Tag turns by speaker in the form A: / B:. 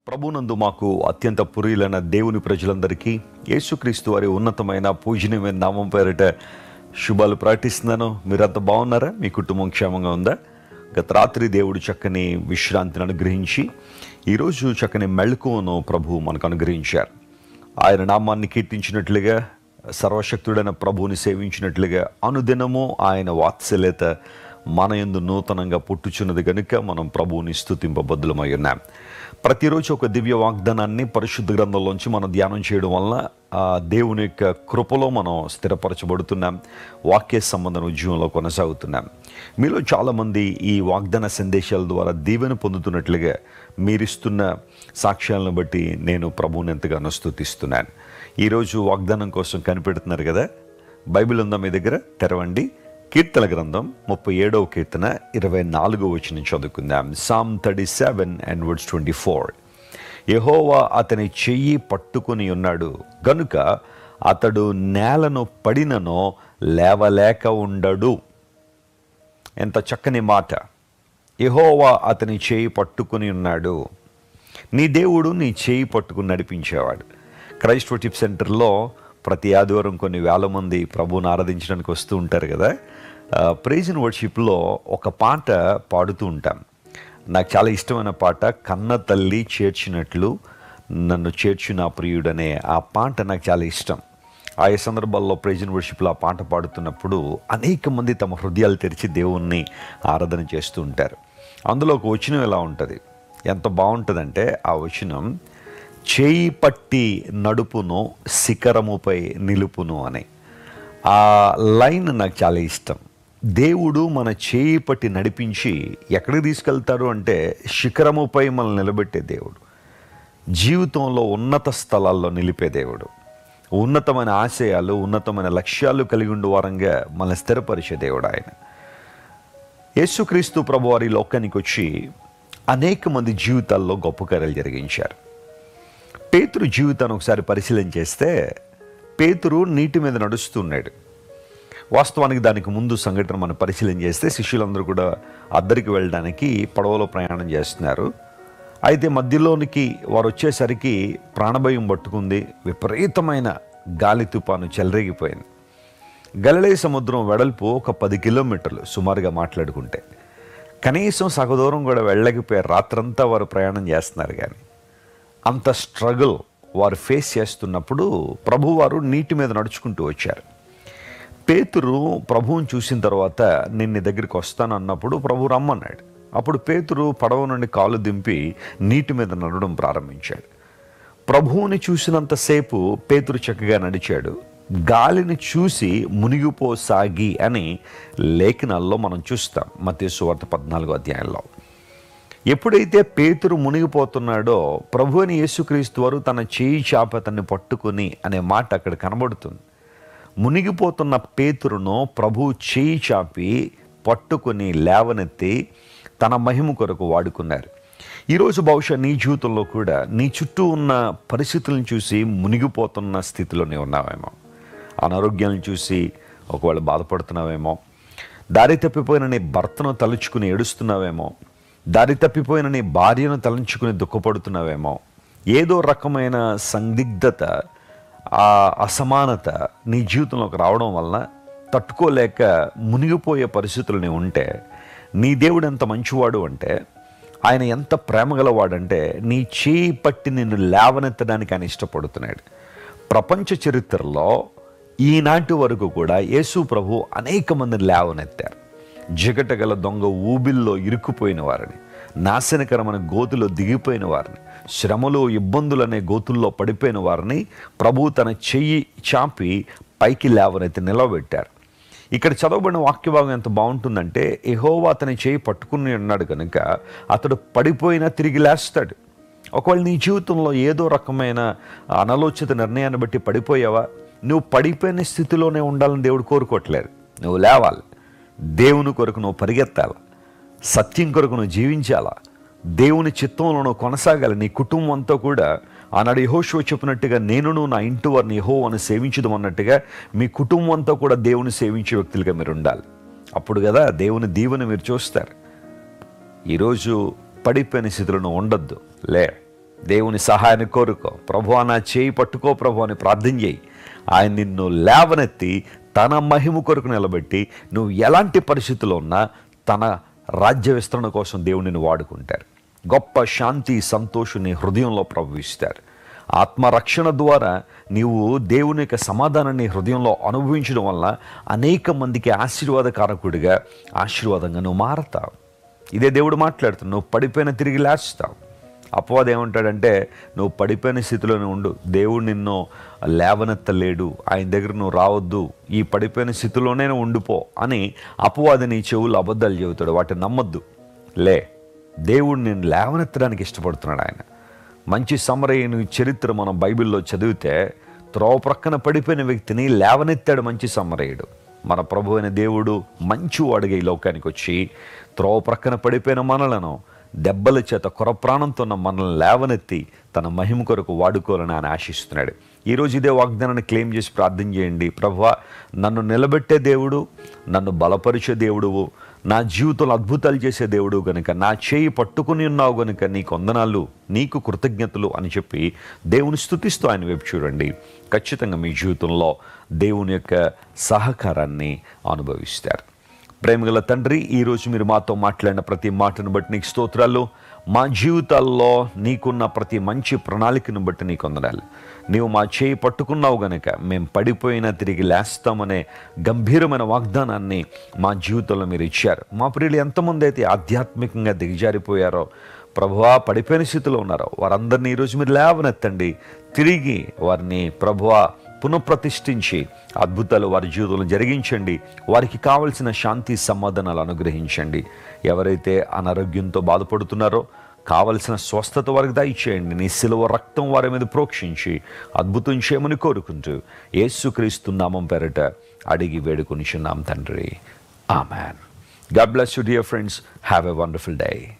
A: ప్రభునందు మాకు అత్యంత పురీలైన దేవుని ప్రజలందరికీ యేసుక్రీస్తు వారి ఉన్నతమైన పూజనీయమైన నామం పేరిట శుభాలు ప్రకటిస్తున్నాను. మీరంతా బాగున్నారా? మీ కుటుంబం క్షేమంగా ఉందా? గత రాత్రి దేవుడు చక్కని విశ్రాంతిని అనుగ్రహించి ఈరోజు చక్కని మెళకువను ప్రభువు మనకు అనుగ్రహించారు. ఆయన నామాన్ని కీర్తించినట్లుగా, సర్వశక్తుడైన ప్రభువుని సేవించినట్లుగా అనుదినము ఆయన వాత్సల్యత మన యందు నూతనంగా పుట్టుచున్నది కనుక మనం ప్రభువుని స్తుతింపబద్దులమై ఉన్నాం. ప్రతిరోజు ఒక దివ్య వాగ్దానాన్ని పరిశుద్ధ గ్రంథంలోంచి మనం ధ్యానం చేయడం వలన దేవుని యొక్క కృపలో మనం స్థిరపరచబడుతున్నాం. వాక్య సంబంధం ఉద్యమంలో కొనసాగుతున్నాం. మీలో చాలామంది ఈ వాగ్దాన సందేశాల ద్వారా దీవెన పొందుతున్నట్లుగా మీరిస్తున్న సాక్ష్యాలను బట్టి నేను ప్రభువుని ఎంతగానో స్తుతిస్తున్నాను. ఈరోజు వాగ్దానం కోసం కనిపెడుతున్నారు కదా, బైబిల్ ఉందా మీ దగ్గర? తెరవండి. కీర్తన గ్రంథం 37వ కీర్తన 24వ వచనం చదువుకుందాం. Psalm 37 and verse 24. యెహోవా అతని చెయ్యి పట్టుకుని ఉన్నాడు గనుక అతడు నేలను పడిననో లేవలేక ఉండడు. ఎంత చక్కని మాట! యెహోవా అతని చెయ్యి పట్టుకుని ఉన్నాడు. నీ దేవుడు నీ చెయ్యి పట్టుకుని నడిపించేవాడు. క్రైస్ట్ వర్షిప్ సెంటర్లో ప్రతి ఆదివారం కొన్ని వేల మంది ప్రభువుని ఆరాధించడానికి వస్తూ ఉంటారు కదా. ప్రైజ్ అండ్ వర్షిప్లో ఒక పాట పాడుతూ ఉంటాం. నాకు చాలా ఇష్టమైన పాట, కన్న తల్లి చేర్చినట్లు నన్ను చేర్చు నా ప్రియుడనే ఆ పాట నాకు చాలా ఇష్టం. ఆయా సందర్భాల్లో ప్రైజ్ అండ్ వర్షిప్లో ఆ పాట పాడుతున్నప్పుడు అనేక మంది తమ హృదయాలు తెరిచి దేవుణ్ణి ఆరాధన చేస్తూ ఉంటారు. అందులో ఒక వచనం ఎలా ఉంటుంది, ఎంత బాగుంటుందంటే ఆ వచనం, చేయి పట్టి నడుపును శిఖరముపై నిలుపును అని. ఆ లైన్ నాకు చాలా ఇష్టం. దేవుడు మన చేయి పట్టి నడిపించి ఎక్కడికి తీసుకెళ్తారు అంటే శిఖరముపై మనల్ని నిలబెట్టే దేవుడు, జీవితంలో ఉన్నత స్థలాల్లో నిలిపే దేవుడు, ఉన్నతమైన ఆశయాలు ఉన్నతమైన లక్ష్యాలు కలిగి ఉండే వారంగా మనల్ని స్థిరపరిచే దేవుడు ఆయన. యేసుక్రీస్తు ప్రభువారి లోకానికి వచ్చి అనేక మంది జీవితాల్లో గొప్ప కార్యాలు జరిగించారు. పేతురు జీవితాన్ని ఒకసారి పరిశీలన చేస్తే పేతురు నీటి మీద నడుస్తున్నాడు. వాస్తవానికి దానికి ముందు సంఘటన మనం పరిశీలన చేస్తే శిష్యులందరూ కూడా అద్దరికి వెళ్ళడానికి పడవలో ప్రయాణం చేస్తున్నారు. అయితే మధ్యలోనికి వారు వచ్చేసరికి ప్రాణభయం పట్టుకుంది. విపరీతమైన గాలి తుపాను చెలరేగిపోయింది. గలిలయ సముద్రం వెడల్పు ఒక 10 కిలోమీటర్లు సుమారుగా మాట్లాడుకుంటే. కనీసం సగదూరం కూడా వెళ్ళకపోయారు. రాత్రంతా వారు ప్రయాణం చేస్తున్నారు. కానీ అంత స్ట్రగుల్ వారు ఫేస్ చేస్తున్నప్పుడు ప్రభువారు నీటి మీద నడుచుకుంటూ వచ్చారు. పేతురు ప్రభువుని చూసిన తర్వాత నేను నీ దగ్గరికి వస్తాను అన్నప్పుడు ప్రభు రమ్మన్నాడు. అప్పుడు పేతురు పడవ నుండి కాలు దింపి నీటి మీద నడవడం ప్రారంభించాడు. ప్రభువుని చూసినంతసేపు పేతురు చక్కగా నడిచాడు. గాలిని చూసి మునిగిపోసాగి అని లేఖనాల్లో మనం చూస్తాం. మత్తయి సువార్త 14వ అధ్యాయంలో. ఎప్పుడైతే పేతురు మునిగిపోతున్నాడో ప్రభు అని యేసుక్రీస్తు వారు తన చేయి చాపి అతన్ని పట్టుకుని అనే మాట అక్కడ కనబడుతుంది. మునిగిపోతున్న పేతురును ప్రభు చేయి చాపి పట్టుకుని లేవనెత్తి తన మహిమ కొరకు వాడుకున్నారు. ఈరోజు బహుశా నీ జీవితంలో కూడా నీ చుట్టూ ఉన్న పరిస్థితులను చూసి మునిగిపోతున్న స్థితిలోనే ఉన్నావేమో. అనారోగ్యాలను చూసి ఒకవేళ బాధపడుతున్నావేమో. దారి తప్పిపోయిన నీ భర్తను తలుచుకుని ఏడుస్తున్నావేమో. దారి తప్పిపోయిన నీ భార్యను తలంచుకుని దుఃఖపడుతున్నావేమో. ఏదో రకమైన సందిగ్ధత, ఆ అసమానత నీ జీవితంలోకి రావడం వలన తట్టుకోలేక మునిగిపోయే పరిస్థితులు ఉంటే, నీ దేవుడు ఎంత మంచివాడు అంటే, ఆయన ఎంత ప్రేమగలవాడంటే నీ చేయి పట్టి నిన్ను లేవనెత్తడానికి ఆయన ఇష్టపడుతున్నాడు. ప్రపంచ చరిత్రలో ఈనాటి వరకు కూడా యేసు ప్రభు అనేక మందిని లేవనెత్తారు. జిగటగల దొంగ ఊబిల్లో ఇరుక్కుపోయిన వారిని, నాశనకరమైన గోతులో దిగిపోయిన వారిని, శ్రమలు ఇబ్బందులనే గోతుల్లో పడిపోయిన వారిని ప్రభు తన చెయ్యి చాపి పైకి లేవనెత్తి నిలబెట్టారు. ఇక్కడ చదవబడిన వాక్యభాగం ఎంత బాగుంటుందంటే, యెహోవా అతని చేయి పట్టుకుని ఉన్నాడు కనుక అతడు పడిపోయినా తిరిగి లేస్తాడు. ఒకవేళ నీ జీవితంలో ఏదో రకమైన అనాలోచిత నిర్ణయాన్ని బట్టి పడిపోయావా? నువ్వు పడిపోయిన స్థితిలోనే ఉండాలని దేవుడు కోరుకోవట్లేదు. నువ్వు లేవాలి. దేవుని కొరకు నువ్వు పరిగెత్తాలి. సత్యం కొరకు నువ్వు జీవించాలా. దేవుని చిత్తంలో నువ్వు కొనసాగాలి. నీ కుటుంబం అంతా కూడా ఆనాడు యెహోషువ చెప్పినట్టుగా నేనును నా ఇంటి వారిని యెహోవాను సేవించుదాం అన్నట్టుగా మీ కుటుంబం అంతా కూడా దేవుని సేవించే వ్యక్తులుగా మీరు ఉండాలి. అప్పుడు కదా దేవుని దీవెన మీరు చూస్తారు. ఈరోజు పడిపోయిన స్థితిలో ఉండొద్దు. దేవుని సహాయాన్ని కోరుకో. ప్రభువా నా చేయి పట్టుకో ప్రభు అని ప్రార్థన చేయి. ఆయన నిన్ను లేవనెత్తి తన మహిమ కొరకు నిలబెట్టి నువ్వు ఎలాంటి పరిస్థితుల్లో ఉన్నా తన రాజ్య విస్తరణ కోసం దేవుడిని వాడుకుంటారు. గొప్ప శాంతి సంతోషం నీ హృదయంలో ప్రవహిస్తారు. ఆత్మరక్షణ ద్వారా నీవు దేవుని యొక్క సమాధానాన్ని హృదయంలో అనుభవించడం వల్ల అనేక మందికి ఆశీర్వాదకారకుడిగా ఆశీర్వాదంగా నువ్వు మారతావు. ఇదే దేవుడు మాట్లాడుతున్నావు. నువ్వు పడిపోయిన తిరిగి లేస్తావు. అపవాది ఏమంటాడంటే నువ్వు పడిపోయిన స్థితిలోనే ఉండు, దేవుడు నిన్ను లేవనెత్తలేడు, ఆయన దగ్గర నువ్వు రావద్దు, ఈ పడిపోయిన స్థితిలోనే ఉండిపో అని అపవాది నీ చెవులు అబద్ధాలు చెబుతాడు. వాటిని నమ్మొద్దు. లే, దేవుడు నేను లేవనెత్తడానికి ఇష్టపడుతున్నాడు. ఆయన మంచి సమరయుని చరిత్ర మనం బైబిల్లో చదివితే త్రోవ ప్రక్కన పడిపోయిన వ్యక్తిని లేవనెత్తాడు మంచి సమరయుడు. మన ప్రభు అయిన దేవుడు మంచివాడుగా ఈ లోకానికి వచ్చి త్రోవ ప్రక్కన పడిపోయిన మనలను దెబ్బల చేత కొరప్రాణంతో ఉన్న మనల్ని లేవనెత్తి తన మహిమ కొరకు వాడుకోవాలని ఆయన ఆశిస్తున్నాడు. ఈరోజు ఇదే వాగ్దానాన్ని క్లెయిమ్ చేసి ప్రార్థన చేయండి. ప్రభువా, నన్ను నిలబెట్టే దేవుడు, నన్ను బలపరిచే దేవుడువు, నా జీవితంలో అద్భుతాలు చేసే దేవుడు గనుక, నా చేయి పట్టుకుని ఉన్నావు గనుక నీకు వందనాలు, నీకు కృతజ్ఞతలు అని చెప్పి దేవుని స్తుతిస్తూ ఆయన వైపు చూడండి. ఖచ్చితంగా మీ జీవితంలో దేవుని యొక్క సహకారాన్ని అనుభవిస్తారు. ప్రేమగల తండ్రి, ఈరోజు మీరు మాతో మాట్లాడిన ప్రతి మాటను బట్టి నీకు స్తోత్రాలు. మా జీవితాల్లో నీకున్న ప్రతి మంచి ప్రణాళికను బట్టి నీకు వందనాలు. నీవు మా చేయి పట్టుకున్నావు గనుక మేము పడిపోయినా తిరిగి లేస్తామనే గంభీరమైన వాగ్దానాన్ని మా జీవితంలో మీరు ఇచ్చారు. మా ప్రియులు ఎంతమంది అయితే ఆధ్యాత్మికంగా దిగజారిపోయారో, ప్రభువా పడిపోయిన స్థితిలో ఉన్నారో వారందరినీ ఈరోజు మీరు లేవనెత్తండి. తిరిగి వారిని ప్రభువా పునఃప్రతిష్ఠించి అద్భుతాలు వారి జీవితంలో జరిగించండి. వారికి కావలసిన శాంతి సమాధానాలు అనుగ్రహించండి. ఎవరైతే అనారోగ్యంతో బాధపడుతున్నారో కావలసిన స్వస్థత వారికి దయచేయండి. నీ శిలువ రక్తం వారి మీద ప్రోక్షించి అద్భుతం చేయమని కోరుకుంటూ యేసుక్రీస్తు నామం పేరట అడిగి వేడుకొనిచున్నాం తండ్రి. Amen. God bless you dear friends. Have a wonderful day.